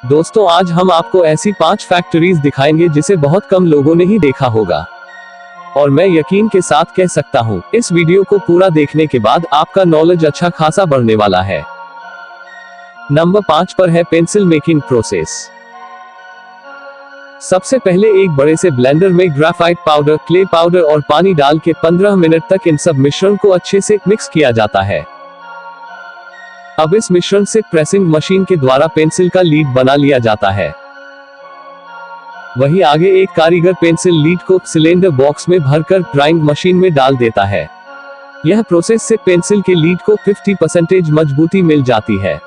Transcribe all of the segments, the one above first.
दोस्तों आज हम आपको ऐसी 5 फैक्ट्रीज दिखाएंगे जिसे बहुत कम लोगों ने ही देखा होगा, और मैं यकीन के साथ कह सकता हूँ इस वीडियो को पूरा देखने के बाद आपका नॉलेज अच्छा खासा बढ़ने वाला है। नंबर 5 पर है पेंसिल मेकिंग प्रोसेस। सबसे पहले एक बड़े से ब्लेंडर में ग्रेफाइट पाउडर, क्ले पाउडर और पानी डाल के 15 मिनट तक इन सब मिश्रण को अच्छे से मिक्स किया जाता है। अब इस मिश्रण से प्रेसिंग मशीन के द्वारा पेंसिल का लीड बना लिया जाता है। वहीं आगे एक कारीगर पेंसिल लीड को सिलेंडर बॉक्स में भरकर ग्राइंड मशीन में डाल देता है। यह प्रोसेस से पेंसिल के लीड को 50% मजबूती मिल जाती है।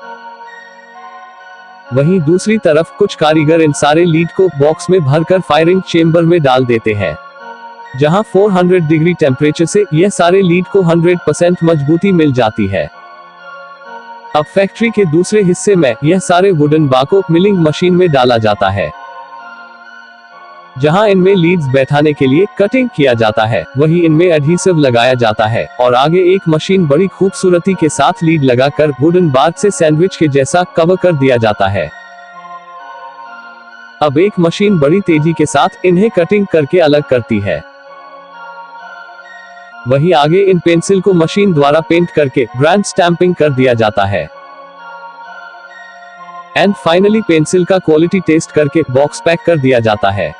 वहीं दूसरी तरफ कुछ कारीगर इन सारे लीड को बॉक्स में भरकर फायरिंग चेंबर में डाल देते हैं, जहां 400 डिग्री टेम्परेचर से यह सारे लीड को 100% मजबूती मिल जाती है। अब फैक्ट्री के दूसरे हिस्से में यह सारे वुडन बार को मिलिंग मशीन में डाला जाता है, जहां इनमें लीड्स बैठाने के लिए कटिंग किया जाता है। वहीं इनमें एडहेसिव लगाया जाता है और आगे एक मशीन बड़ी खूबसूरती के साथ लीड लगाकर वुडन बार से सैंडविच के जैसा कवर कर दिया जाता है। अब एक मशीन बड़ी तेजी के साथ इन्हें कटिंग करके अलग करती है। वहीं आगे इन पेंसिल को मशीन द्वारा पेंट करके ब्रांड स्टैंपिंग कर दिया जाता है। एंड फाइनली पेंसिल का क्वालिटी टेस्ट करके बॉक्स पैक कर दिया जाता है।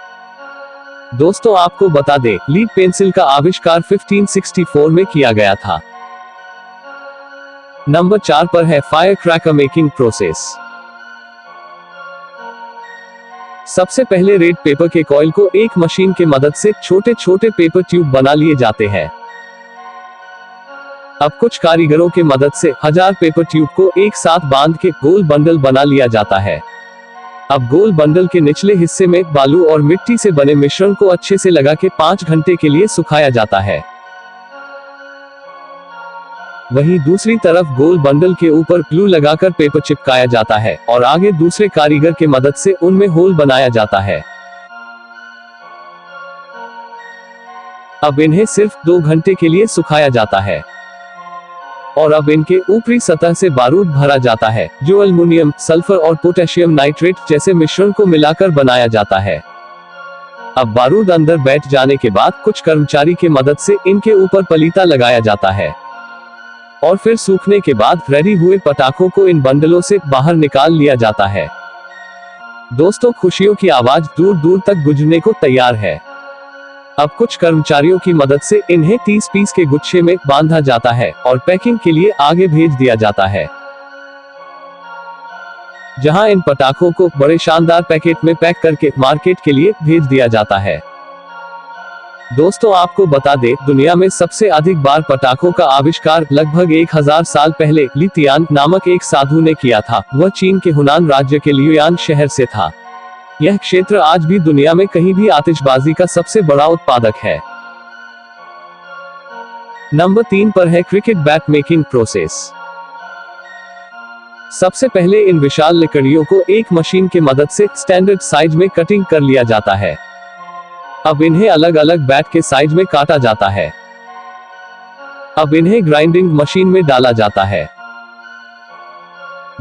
दोस्तों आपको बता दें, लीड पेंसिल का आविष्कार 1564 में किया गया था। नंबर 4 पर है फायर क्रैकर मेकिंग प्रोसेस। सबसे पहले रेड पेपर के कॉइल को एक मशीन के मदद से छोटे छोटे पेपर ट्यूब बना लिए जाते हैं। अब कुछ कारीगरों के मदद से 1000 पेपर ट्यूब को एक साथ बांध के गोल बंडल बना लिया जाता है। अब गोल बंडल के निचले हिस्से में बालू और मिट्टी से बने मिश्रण को अच्छे से लगा के 5 घंटे के लिए सुखाया जाता है। वहीं दूसरी तरफ गोल बंडल के ऊपर ग्लू लगाकर पेपर चिपकाया जाता है और आगे दूसरे कारीगर के मदद से उनमें होल बनाया जाता है। अब इन्हें सिर्फ 2 घंटे के लिए सुखाया जाता है और अब इनके ऊपरी सतह से बारूद भरा जाता है, जो एल्युमिनियम, सल्फर और पोटेशियम नाइट्रेट जैसे मिश्रण को मिलाकर बनाया जाता है। अब बारूद अंदर बैठ जाने के बाद कुछ कर्मचारी के मदद से इनके ऊपर पलीता लगाया जाता है और फिर सूखने के बाद रेडी हुए पटाखों को इन बंडलों से बाहर निकाल लिया जाता है। दोस्तों खुशियों की आवाज दूर दूर तक गूंजने को तैयार है। अब कुछ कर्मचारियों की मदद से इन्हें 30 पीस के गुच्छे में बांधा जाता है और पैकिंग के लिए आगे भेज दिया जाता है, जहां इन पटाखों को बड़े शानदार पैकेट में पैक करके मार्केट के लिए भेज दिया जाता है। दोस्तों आपको बता दें, दुनिया में सबसे अधिक बार पटाखों का आविष्कार लगभग 1000 साल पहले ली तियान नामक एक साधु ने किया था। वह चीन के हुनान राज्य के लियुयान शहर से था। यह क्षेत्र आज भी दुनिया में कहीं भी आतिशबाजी का सबसे बड़ा उत्पादक है। नंबर 3 पर है क्रिकेट बैट मेकिंग प्रोसेस। सबसे पहले इन विशाल लकड़ियों को एक मशीन के मदद से स्टैंडर्ड साइज में कटिंग कर लिया जाता है। अब इन्हें अलग अलग बैट के साइज में काटा जाता है। अब इन्हें ग्राइंडिंग मशीन में डाला जाता है।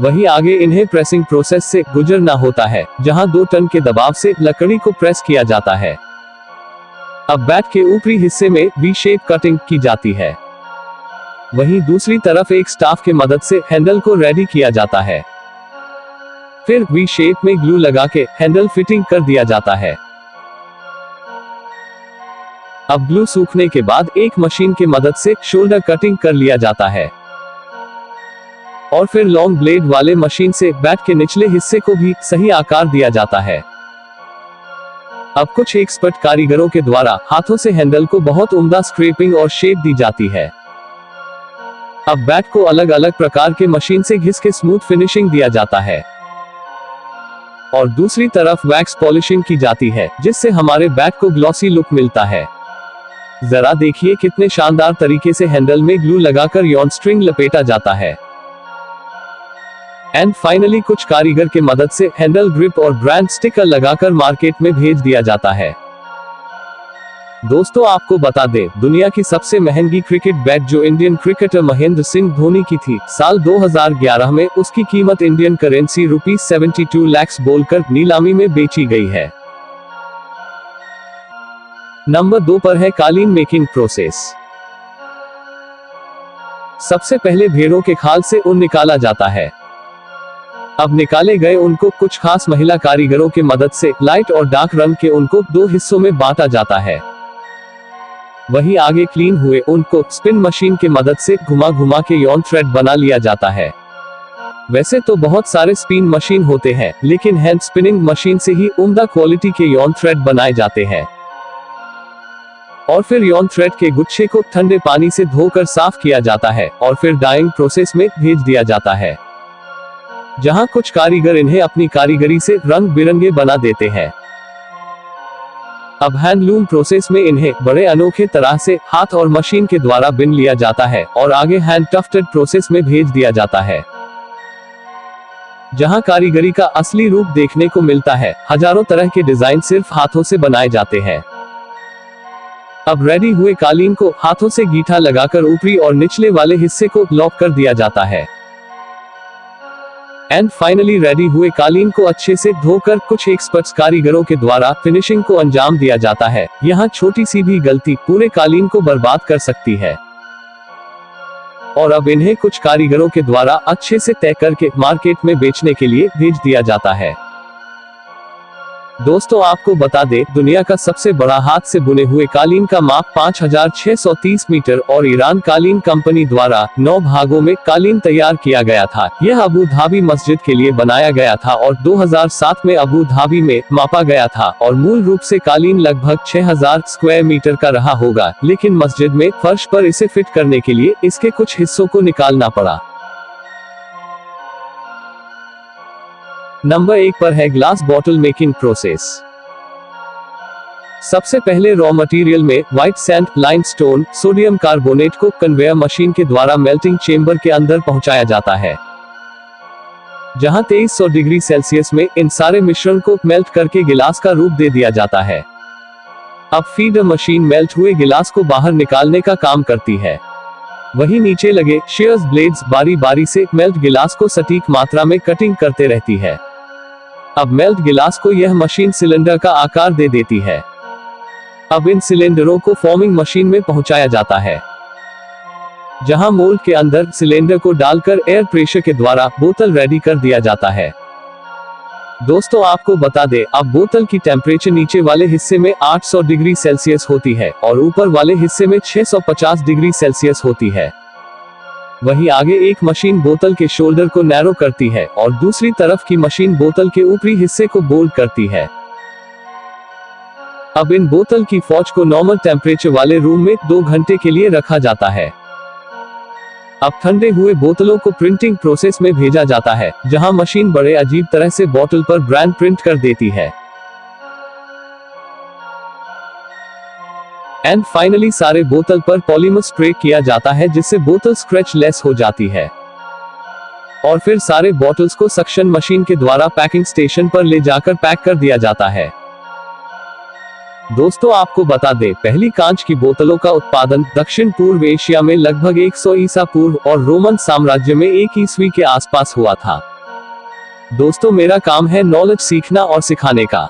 वहीं आगे इन्हें प्रेसिंग प्रोसेस से गुजरना होता है, जहां 2 टन के दबाव से लकड़ी को प्रेस किया जाता है। अब बैट के ऊपरी हिस्से में वी शेप कटिंग की जाती है। वहीं दूसरी तरफ एक स्टाफ के मदद से हैंडल को रेडी किया जाता है। फिर वी शेप में ग्लू लगा के हैंडल फिटिंग कर दिया जाता है। अब ग्लू सूखने के बाद एक मशीन के मदद से शोल्डर कटिंग कर लिया जाता है और फिर लॉन्ग ब्लेड वाले मशीन से बैट के निचले हिस्से को भी सही आकार दिया जाता है। अब कुछ एक्सपर्ट कारीगरों के द्वारा हाथों से हैंडल को बहुत उम्दा स्क्रैपिंग और शेप दी जाती है। अब बैट को अलग अलग प्रकार के मशीन से घिस के स्मूथ फिनिशिंग दिया जाता है और दूसरी तरफ वैक्स पॉलिशिंग की जाती है, जिससे हमारे बैट को ग्लॉसी लुक मिलता है। जरा देखिए कितने शानदार तरीके से हैंडल में ग्लू लगाकर यॉन स्ट्रिंग लपेटा जाता है। एंड फाइनली कुछ कारीगर के मदद से हैंडल ग्रिप और ब्रांड स्टिकर लगाकर मार्केट में भेज दिया जाता है। दोस्तों आपको बता दें, दुनिया की सबसे महंगी क्रिकेट बैट जो इंडियन क्रिकेटर महेंद्र सिंह धोनी की थी, साल 2011 में उसकी कीमत इंडियन करेंसी ₹72 लाख बोलकर नीलामी में बेची गई है। नंबर 2 पर है कालीन मेकिंग प्रोसेस। सबसे पहले भेड़ों के खाल से ऊन निकाला जाता है। अब निकाले गए ऊन को कुछ खास महिला कारीगरों की मदद से लाइट और डार्क रंग के ऊन को 2 हिस्सों में बांटा जाता है। वहीं आगे क्लीन हुए ऊन को स्पिन मशीन की मदद से घुमा घुमा के यॉर्न थ्रेड बना लिया जाता है। वैसे तो बहुत सारे स्पिन मशीन होते हैं, लेकिन हैंड स्पिनिंग मशीन से ही उम्दा क्वालिटी के यॉर्न थ्रेड बनाए जाते हैं। और फिर यॉर्न थ्रेड के गुच्छे को ठंडे पानी से धोकर साफ किया जाता है और फिर डाइंग प्रोसेस में भेज दिया जाता है, जहां कुछ कारीगर इन्हें अपनी कारीगरी से रंग बिरंगे बना देते हैं। अब हैंडलूम प्रोसेस में इन्हें बड़े अनोखे तरह से हाथ और मशीन के द्वारा बिन लिया जाता है और आगे हैंड टफ्टेड प्रोसेस में भेज दिया जाता है, जहां कारीगरी का असली रूप देखने को मिलता है। हजारों तरह के डिजाइन सिर्फ हाथों से बनाए जाते हैं। अब रेडी हुए कालीन को हाथों से गीठा लगाकर ऊपरी और निचले वाले हिस्से को लॉक कर दिया जाता है। एंड फाइनली रेडी हुए कालीन को अच्छे से धोकर कुछ एक्सपर्ट्स कारीगरों के द्वारा फिनिशिंग को अंजाम दिया जाता है। यहाँ छोटी सी भी गलती पूरे कालीन को बर्बाद कर सकती है। और अब इन्हें कुछ कारीगरों के द्वारा अच्छे से तय करके मार्केट में बेचने के लिए भेज दिया जाता है। दोस्तों आपको बता दें, दुनिया का सबसे बड़ा हाथ से बुने हुए कालीन का माप 5630 मीटर और ईरान कालीन कंपनी द्वारा 9 भागों में कालीन तैयार किया गया था। यह अबू धाबी मस्जिद के लिए बनाया गया था और 2007 में अबू धाबी में मापा गया था और मूल रूप से कालीन लगभग 6000 स्क्वायर मीटर का रहा होगा, लेकिन मस्जिद में फर्श पर इसे फिट करने के लिए इसके कुछ हिस्सों को निकालना पड़ा। नंबर 1 पर है ग्लास बॉटल मेकिंग प्रोसेस। सबसे पहले रॉ मटेरियल में white sand, limestone, sodium carbonate को कन्वेयर मशीन के द्वारा मेल्टिंग चेंबर के अंदर पहुंचाया जाता है, जहां 2300 डिग्री सेल्सियस में इन सारे मिश्रण को मेल्ट करके गिलास का रूप दे दिया जाता है। अब फीडर मशीन मेल्ट हुए गिलास को बाहर निकालने का काम करती है। वहीं नीचे लगे शेयर्स ब्लेड्स बारी बारी से मेल्ट गिलास को सटीक मात्रा में कटिंग करते रहती है। अब मेल्ट गिलास को यह मशीन सिलेंडर का आकार दे देती है। अब इन सिलेंडरों को फॉर्मिंग मशीन में पहुंचाया जाता है, जहां मोल्ड के अंदर सिलेंडर को डालकर एयर प्रेशर के द्वारा बोतल रेडी कर दिया जाता है। दोस्तों आपको बता दें, अब बोतल की टेम्परेचर नीचे वाले हिस्से में 800 डिग्री सेल्सियस होती है और ऊपर वाले हिस्से में 650 डिग्री सेल्सियस होती है। वहीं आगे एक मशीन बोतल के शोल्डर को नैरो करती है और दूसरी तरफ की मशीन बोतल के ऊपरी हिस्से को बोल्ड करती है। अब इन बोतल की फौज को नॉर्मल टेम्परेचर वाले रूम में 2 घंटे के लिए रखा जाता है। अब ठंडे हुए बोतलों को प्रिंटिंग प्रोसेस में भेजा जाता है, जहां मशीन बड़े अजीब तरह से बोतल पर ब्रांड प्रिंट कर देती है। एंड फाइनली सारे बोतल पर पॉलीमर स्प्रे किया जाता है, जिससे बोतल स्क्रैच लेस हो जाती है। और फिर सारे बॉटल्स को सक्शन मशीन के द्वारा पैकिंग स्टेशन पर ले जाकर पैक कर दिया जाता है। दोस्तों आपको बता दें, पहली कांच की बोतलों का उत्पादन दक्षिण पूर्व एशिया में लगभग 100 ईसा पूर्व और रोमन साम्राज्य में 1 ईस्वी के आसपास हुआ था। दोस्तों मेरा काम है नॉलेज सीखना और सिखाने का।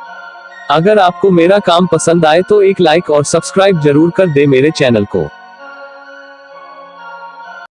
अगर आपको मेरा काम पसंद आए तो एक लाइक और सब्सक्राइब जरूर कर दे मेरे चैनल को।